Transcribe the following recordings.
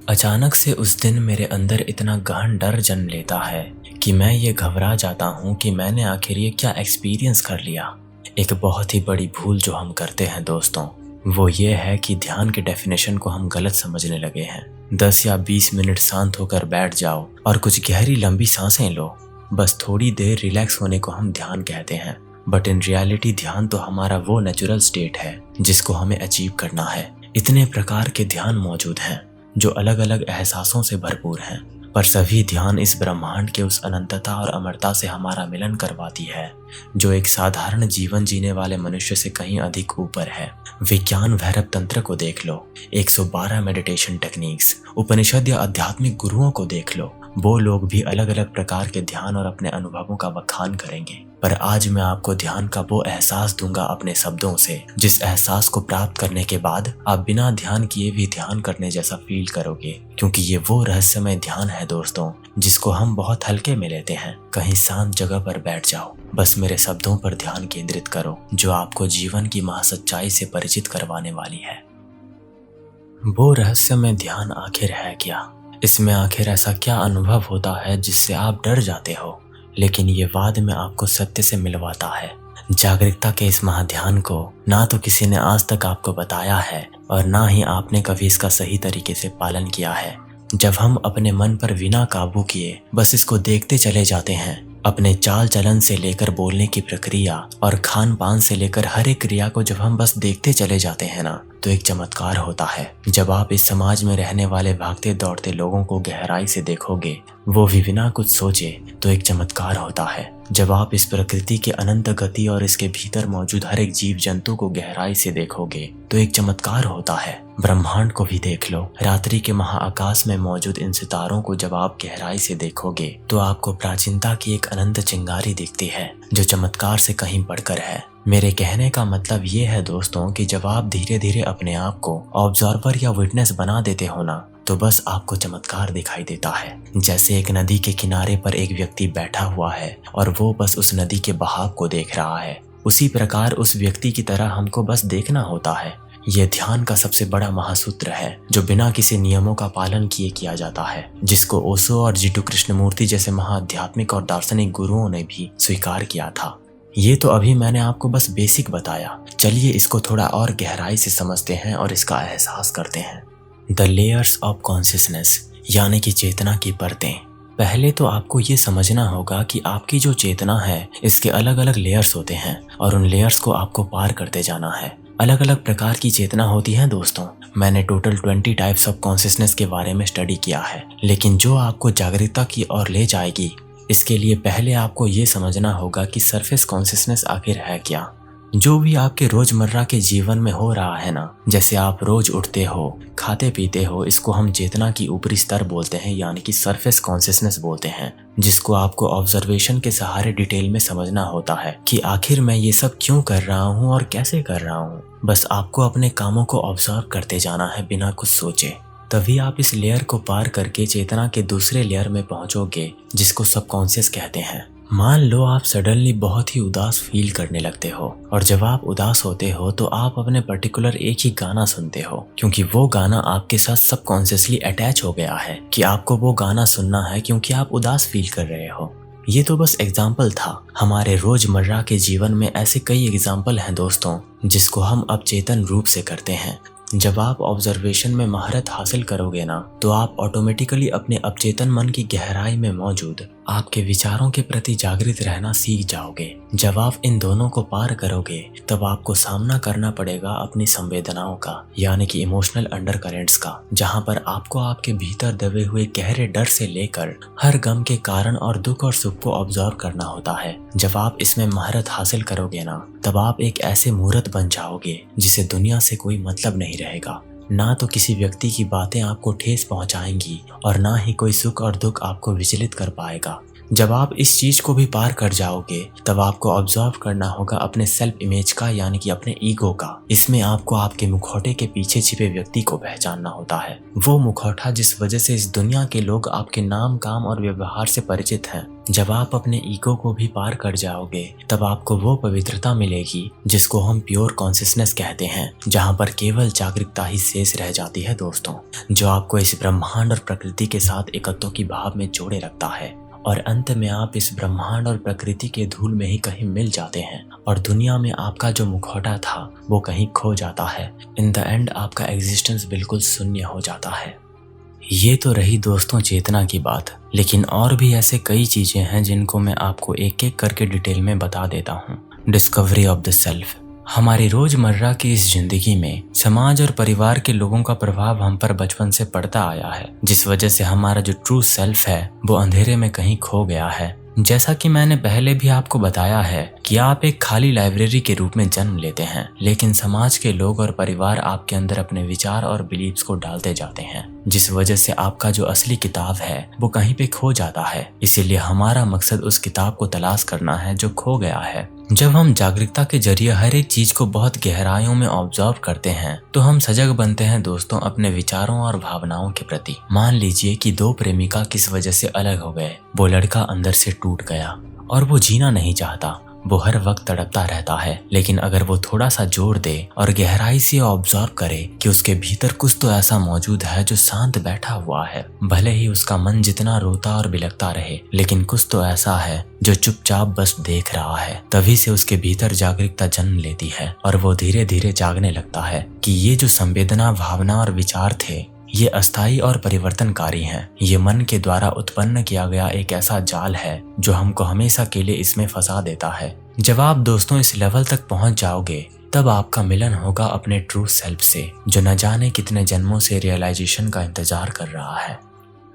अचानक से उस दिन मेरे अंदर इतना गहन डर जन्म लेता है कि मैं ये घबरा जाता हूँ कि मैंने आखिर ये क्या एक्सपीरियंस कर लिया। एक बहुत ही बड़ी भूल जो हम करते हैं दोस्तों, वो ये है कि ध्यान के डेफिनेशन को हम गलत समझने लगे हैं। 10 या 20 मिनट शांत होकर बैठ जाओ और कुछ गहरी लंबी सांसें लो, बस थोड़ी देर रिलैक्स होने को हम ध्यान कहते हैं। बट इन रियलिटी ध्यान तो हमारा वो नेचुरल स्टेट है जिसको हमें अचीव करना है। इतने प्रकार के ध्यान मौजूद हैं जो अलग अलग एहसासों से भरपूर हैं, पर सभी ध्यान इस ब्रह्मांड के उस अनंतता और अमरता से हमारा मिलन करवाती है जो एक साधारण जीवन जीने वाले मनुष्य से कहीं अधिक ऊपर है। विज्ञान भैरव तंत्र को देख लो, 112 मेडिटेशन टेक्निक्स, उपनिषद या आध्यात्मिक गुरुओं को देख लो, वो लोग भी अलग अलग प्रकार के ध्यान और अपने अनुभवों का बखान करेंगे। पर आज मैं आपको ध्यान का वो एहसास दूंगा अपने शब्दों से, जिस एहसास को प्राप्त करने के बाद आप बिना ध्यान किए भी ध्यान करने जैसा फील करोगे। क्योंकि ये वो रहस्यमय ध्यान है दोस्तों जिसको हम बहुत हल्के में लेते हैं। कहीं शांत जगह पर बैठ जाओ, बस मेरे शब्दों पर ध्यान केंद्रित करो जो आपको जीवन की महासच्चाई से परिचित करवाने वाली है। वो रहस्यमय ध्यान आखिर है क्या? इसमें आखिर ऐसा क्या अनुभव होता है जिससे आप डर जाते हो, लेकिन ये बाद में आपको सत्य से मिलवाता है। जागरूकता के इस महाध्यान को ना तो किसी ने आज तक आपको बताया है और ना ही आपने कभी इसका सही तरीके से पालन किया है। जब हम अपने मन पर बिना काबू किए बस इसको देखते चले जाते हैं, अपने चाल चलन से लेकर बोलने की प्रक्रिया और खान पान से लेकर हर एक क्रिया को जब हम बस देखते चले जाते हैं ना, तो एक चमत्कार होता है। जब आप इस समाज में रहने वाले भागते दौड़ते लोगों को गहराई से देखोगे, वो भी बिना कुछ सोचे, तो एक चमत्कार होता है। जब आप इस प्रकृति के अनंत गति और इसके भीतर मौजूद हर एक जीव जंतु को गहराई से देखोगे, तो एक चमत्कार होता है। ब्रह्मांड को भी देख लो, रात्रि के महाआकाश में मौजूद इन सितारों को जब आप गहराई से देखोगे, तो आपको प्राचीनता की एक अनंत चिंगारी दिखती है जो चमत्कार से कहीं बढ़कर है। मेरे कहने का मतलब ये है दोस्तों कि जब आप धीरे धीरे अपने आप को ऑब्जर्वर या विटनेस बना देते हो ना, तो बस आपको चमत्कार दिखाई देता है। जैसे एक नदी के किनारे पर एक व्यक्ति बैठा हुआ है और वो बस उस नदी के बहाव को देख रहा है, उसी प्रकार उस व्यक्ति की तरह हमको बस देखना होता है। ये ध्यान का सबसे बड़ा महासूत्र है जो बिना किसी नियमों का पालन किए किया जाता है, जिसको ओशो और जीटू कृष्णमूर्ति जैसे महाआध्यात्मिक और दार्शनिक गुरुओं ने भी स्वीकार किया था। ये तो अभी मैंने आपको बस बेसिक बताया, चलिए इसको थोड़ा और गहराई से समझते हैं और इसका एहसास करते हैं। द लेयर्स ऑफ कॉन्शियसनेस, यानी कि चेतना की परतें। पहले तो आपको ये समझना होगा कि आपकी जो चेतना है इसके अलग अलग लेयर्स होते हैं और उन लेयर्स को आपको पार करते जाना है। अलग अलग प्रकार की चेतना होती है दोस्तों। मैंने टोटल 20 टाइप्स ऑफ कॉन्शियसनेस के बारे में स्टडी किया है, लेकिन जो आपको जागरूकता की ओर ले जाएगी, इसके लिए पहले आपको ये समझना होगा कि सरफेस कॉन्शियसनेस आखिर है क्या। जो भी आपके रोजमर्रा के जीवन में हो रहा है ना, जैसे आप रोज उठते हो, खाते पीते हो, इसको हम चेतना की ऊपरी स्तर बोलते हैं, यानी कि सरफेस कॉन्शियसनेस बोलते हैं, जिसको आपको ऑब्जर्वेशन के सहारे डिटेल में समझना होता है कि आखिर मैं ये सब क्यों कर रहा हूँ और कैसे कर रहा हूँ। बस आपको अपने कामों को ऑब्जर्व करते जाना है बिना कुछ सोचे। तभी आप इस लेयर को पार करके चेतना के दूसरे लेयर में पहुंचोगे, जिसको सबकॉन्शियस कहते हैं। मान लो आप सडनली बहुत ही उदास फील करने लगते हो, और जब आप उदास होते हो तो आप अपने पर्टिकुलर एक ही गाना सुनते हो, क्योंकि वो गाना आपके साथ सबकॉन्शियसली अटैच हो गया है कि आपको वो गाना सुनना है क्योंकि आप उदास फील कर रहे हो। ये तो बस एग्जाम्पल था। हमारे रोजमर्रा के जीवन में ऐसे कई एग्जाम्पल हैं दोस्तों, जिसको हम अवचेतन रूप से करते हैं। जब आप ऑब्जर्वेशन में महारत हासिल करोगे ना, तो आप ऑटोमेटिकली अपने अवचेतन मन की गहराई में मौजूद आपके विचारों के प्रति जागृत रहना सीख जाओगे। जब आप इन दोनों को पार करोगे, तब आपको सामना करना पड़ेगा अपनी संवेदनाओं का, यानी कि इमोशनल अंडरकरेंट्स का, जहां पर आपको आपके भीतर दबे हुए गहरे डर से लेकर हर गम के कारण और दुख और सुख को ऑब्जर्व करना होता है। जब आप इसमें महारत हासिल करोगे ना, तब आप एक ऐसे मूर्त बन जाओगे जिसे दुनिया से कोई मतलब नहीं रहेगा। ना तो किसी व्यक्ति की बातें आपको ठेस पहुंचाएंगी और ना ही कोई सुख और दुख आपको विचलित कर पाएगा। जब आप इस चीज को भी पार कर जाओगे तब आपको ऑब्जर्व करना होगा अपने सेल्फ इमेज का, यानी कि अपने ईगो का। इसमें आपको आपके मुखौटे के पीछे छिपे व्यक्ति को पहचानना होता है, वो मुखौटा जिस वजह से इस दुनिया के लोग आपके नाम, काम और व्यवहार से परिचित हैं। जब आप अपने ईगो को भी पार कर जाओगे तब आपको वो पवित्रता मिलेगी जिसको हम प्योर कॉन्शियसनेस कहते हैं, जहाँ पर केवल जागरूकता ही शेष रह जाती है दोस्तों, जो आपको इस ब्रह्मांड और प्रकृति के साथ एकत्व की भाव में जोड़े रखता है। और अंत में आप इस ब्रह्मांड और प्रकृति के धूल में ही कहीं मिल जाते हैं और दुनिया में आपका जो मुखौटा था वो कहीं खो जाता है। इन द एंड आपका एग्जिस्टेंस बिल्कुल शून्य हो जाता है। ये तो रही दोस्तों चेतना की बात, लेकिन और भी ऐसे कई चीजें हैं जिनको मैं आपको एक एक करके डिटेल में बता देता हूँ। Discovery of the self. हमारी रोजमर्रा की इस जिंदगी में समाज और परिवार के लोगों का प्रभाव हम पर बचपन से पड़ता आया है, जिस वजह से हमारा जो ट्रू सेल्फ है वो अंधेरे में कहीं खो गया है। जैसा कि मैंने पहले भी आपको बताया है कि आप एक खाली लाइब्रेरी के रूप में जन्म लेते हैं, लेकिन समाज के लोग और परिवार आपके अंदर अपने विचार और बिलीव्स को डालते जाते हैं, जिस वजह से आपका जो असली किताब है वो कहीं पे खो जाता है। इसीलिए हमारा मकसद उस किताब को तलाश करना है जो खो गया है। जब हम जागरूकता के जरिए हर एक चीज को बहुत गहराइयों में ऑब्जर्व करते हैं तो हम सजग बनते हैं दोस्तों अपने विचारों और भावनाओं के प्रति। मान लीजिए कि दो प्रेमिका किस वजह से अलग हो गए। वो लड़का अंदर से टूट गया और वो जीना नहीं चाहता, वो हर वक्त तड़पता रहता है। लेकिन अगर वो थोड़ा सा जोर दे और गहराई से ऑब्जर्व करे कि उसके भीतर कुछ तो ऐसा मौजूद है जो शांत बैठा हुआ है, भले ही उसका मन जितना रोता और बिलखता रहे, लेकिन कुछ तो ऐसा है जो चुपचाप बस देख रहा है, तभी से उसके भीतर जागरूकता जन्म लेती है और वो धीरे धीरे जागने लगता है कि ये जो संवेदना, भावना और विचार थे ये अस्थायी और परिवर्तनकारी हैं। ये मन के द्वारा उत्पन्न किया गया एक ऐसा जाल है जो हमको हमेशा के लिए इसमें फंसा देता है। जब आप दोस्तों इस लेवल तक पहुंच जाओगे तब आपका मिलन होगा अपने ट्रू सेल्फ से, जो न जाने कितने जन्मों से रियलाइजेशन का इंतजार कर रहा है।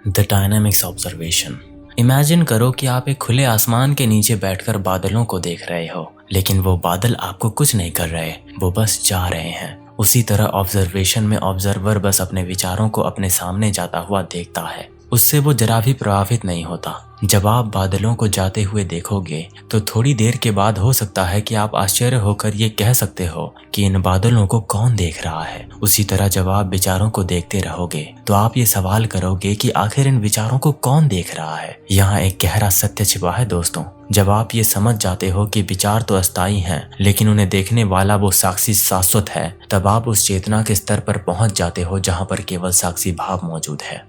The dynamics observation. इमेजिन करो कि आप एक खुले आसमान के नीचे बैठकर बादलों को देख रहे हो, लेकिन वो बादल आपको कुछ नहीं कर रहे, वो बस जा रहे हैं। उसी तरह ऑब्जर्वेशन में ऑब्जर्वर बस अपने विचारों को अपने सामने जाता हुआ देखता है, उससे वो जरा भी प्रभावित नहीं होता। जब आप बादलों को जाते हुए देखोगे तो थोड़ी देर के बाद हो सकता है कि आप आश्चर्य होकर ये कह सकते हो कि इन बादलों को कौन देख रहा है। उसी तरह जब आप विचारों को देखते रहोगे तो आप ये सवाल करोगे कि आखिर इन विचारों को कौन देख रहा है। यहाँ एक गहरा सत्य छिपा है दोस्तों। जब आप ये समझ जाते हो कि विचार तो अस्थायी हैं, लेकिन उन्हें देखने वाला वो साक्षी शाश्वत है, तब आप उस चेतना के स्तर पर पहुंच जाते हो जहाँ पर केवल साक्षी भाव मौजूद है।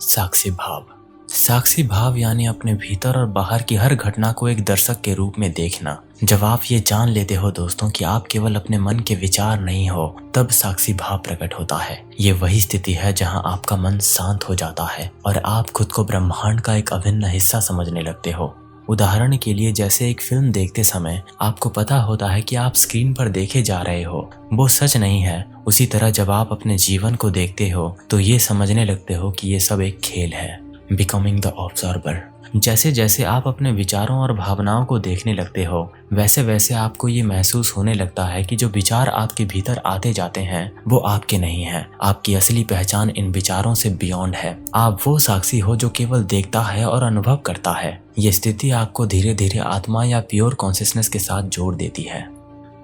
साक्षी भाव। साक्षी भाव यानी अपने भीतर और बाहर की हर घटना को एक दर्शक के रूप में देखना। जब आप ये जान लेते हो दोस्तों कि आप केवल अपने मन के विचार नहीं हो, तब साक्षी भाव प्रकट होता है। ये वही स्थिति है जहां आपका मन शांत हो जाता है और आप खुद को ब्रह्मांड का एक अभिन्न हिस्सा समझने लगते हो। उदाहरण के लिए जैसे एक फिल्म देखते समय आपको पता होता है कि आप स्क्रीन पर देखे जा रहे हो, वो सच नहीं है। उसी तरह जब आप अपने जीवन को देखते हो तो ये समझने लगते हो कि ये सब एक खेल है। Becoming the observer. जैसे जैसे आप अपने विचारों और भावनाओं को देखने लगते हो, वैसे वैसे आपको ये महसूस होने लगता है कि जो विचार आपके भीतर आते जाते हैं वो आपके नहीं हैं। आपकी असली पहचान इन विचारों से बियॉन्ड है। आप वो साक्षी हो जो केवल देखता है और अनुभव करता है। ये स्थिति आपको धीरे धीरे आत्मा या प्योर कॉन्शियसनेस के साथ जोड़ देती है।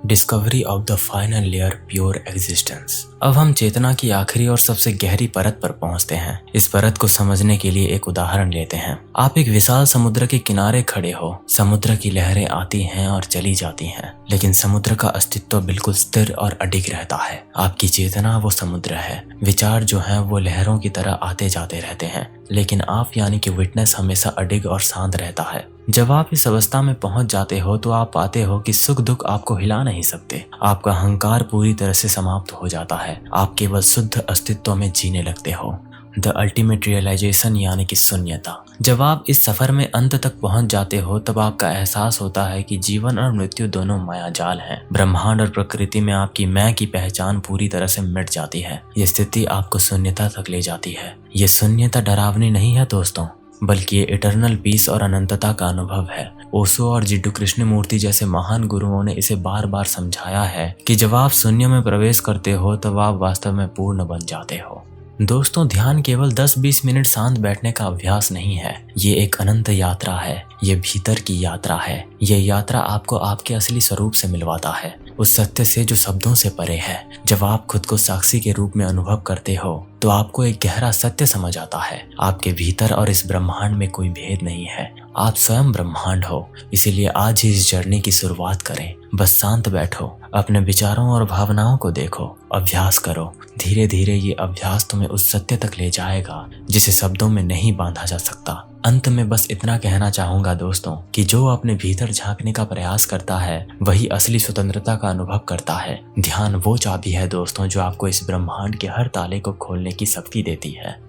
Discovery of the final layer, pure existence. अब हम चेतना की आखिरी और सबसे गहरी परत पर पहुंचते हैं। इस परत को समझने के लिए एक उदाहरण लेते हैं। आप एक विशाल समुद्र के किनारे खड़े हो। समुद्र की लहरें आती हैं और चली जाती हैं, लेकिन समुद्र का अस्तित्व बिल्कुल स्थिर और अडिग रहता है। आपकी चेतना वो समुद्र है। विचार जो हैं वो लहरों की तरह आते जाते रहते हैं, लेकिन आप यानी कि विटनेस हमेशा अडिग और शांत रहता है। जब आप इस अवस्था में पहुंच जाते हो तो आप पाते हो कि सुख दुख आपको हिला नहीं सकते। आपका अहंकार पूरी तरह से समाप्त हो जाता है। आप केवल शुद्ध अस्तित्व में जीने लगते हो। द अल्टीमेट रियलाइजेशन यानी कि शून्यता। जब आप इस सफर में अंत तक पहुंच जाते हो तब आपका एहसास होता है कि जीवन और मृत्यु दोनों मायाजाल हैं। ब्रह्मांड और प्रकृति में आपकी मैं की पहचान पूरी तरह से मिट जाती है। ये स्थिति आपको शून्यता तक ले जाती है। ये शून्यता डरावनी नहीं है दोस्तों, बल्कि ये इटर्नल पीस और अनंतता का अनुभव है। ओशो और जिड्डू कृष्णमूर्ति जैसे महान गुरुओं ने इसे बार बार समझाया है कि जब आप शून्य में प्रवेश करते हो तब आप वास्तव में पूर्ण बन जाते हो। दोस्तों, ध्यान केवल 10-20 मिनट शांत बैठने का अभ्यास नहीं है। ये एक अनंत यात्रा है। ये भीतर की यात्रा है। ये यात्रा आपको आपके असली स्वरूप से मिलवाता है, उस सत्य से जो शब्दों से परे है। जब आप खुद को साक्षी के रूप में अनुभव करते हो तो आपको एक गहरा सत्य समझ आता है। आपके भीतर और इस ब्रह्मांड में कोई भेद नहीं है। आप स्वयं ब्रह्मांड हो। इसीलिए आज ही इस जर्नी की शुरुआत करें। बस शांत बैठो, अपने विचारों और भावनाओं को देखो, अभ्यास करो। धीरे धीरे ये अभ्यास तुम्हें उस सत्य तक ले जाएगा जिसे शब्दों में नहीं बांधा जा सकता। अंत में बस इतना कहना चाहूंगा दोस्तों कि जो अपने भीतर झांकने का प्रयास करता है वही असली स्वतंत्रता का अनुभव करता है। ध्यान वो चाबी है दोस्तों जो आपको इस ब्रह्मांड के हर ताले को खोलने की शक्ति देती है।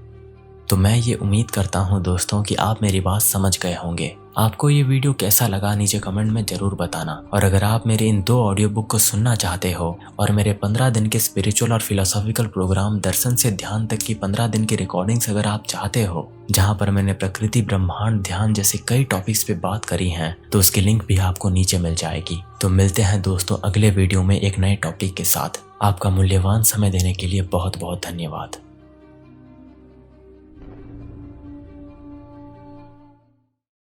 तो मैं ये उम्मीद करता हूँ दोस्तों कि आप मेरी बात समझ गए होंगे। आपको ये वीडियो कैसा लगा नीचे कमेंट में जरूर बताना। और अगर आप मेरे इन 2 ऑडियो बुक को सुनना चाहते हो और मेरे 15 दिन के स्पिरिचुअल और फिलोसॉफिकल प्रोग्राम दर्शन से ध्यान तक की 15 दिन की रिकॉर्डिंग्स अगर आप चाहते हो, जहाँ पर मैंने प्रकृति, ब्रह्मांड, ध्यान जैसे कई टॉपिक्स पे बात करी है, तो उसकी लिंक भी आपको नीचे मिल जाएगी। तो मिलते हैं दोस्तों अगले वीडियो में एक नए टॉपिक के साथ। आपका मूल्यवान समय देने के लिए बहुत बहुत धन्यवाद।